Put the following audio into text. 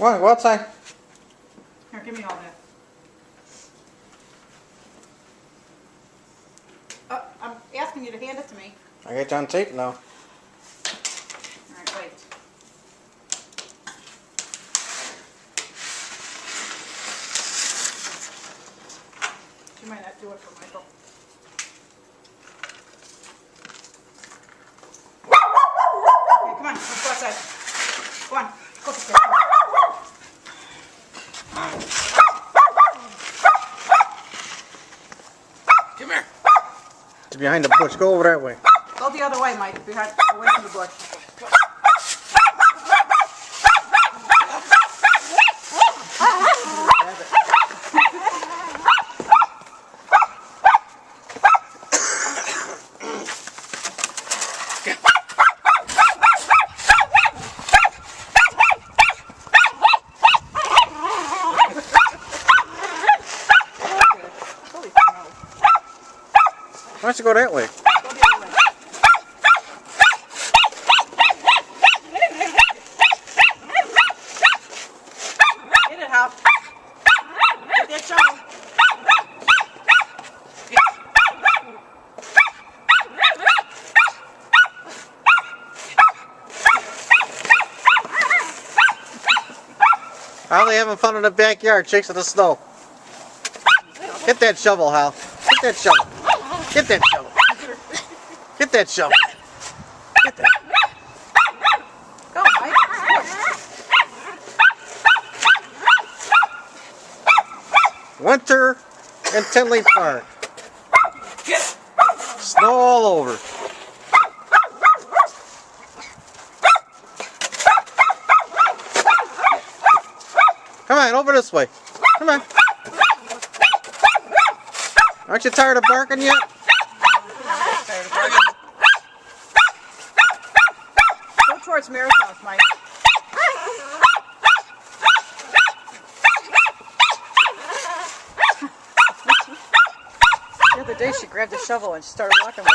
Come on, go outside. Here, give me all that. I'm asking you to hand it to me. I got you on tape now. Alright, wait. You might not do it for Michael. Okay, come on, let's go outside. Go on, go upstairs. Come here. It's behind the bush. Go over that way. Go the other way, Mike, behind, away from the bush. Why don't you go that way? Go the other way. Get it, Hop. Get that shovel. How are they having fun in the backyard chasing the snow? Get that shovel, Hal. Get that shovel. Get that shovel. Get that shovel. Get that. Go, Mike. Push. Winter in Tinley Park. Snow all over. Come on, over this way. Come on. Aren't you tired of barking yet? Go towards Mary's house, Mike. The other day she grabbed a shovel and started walking with it.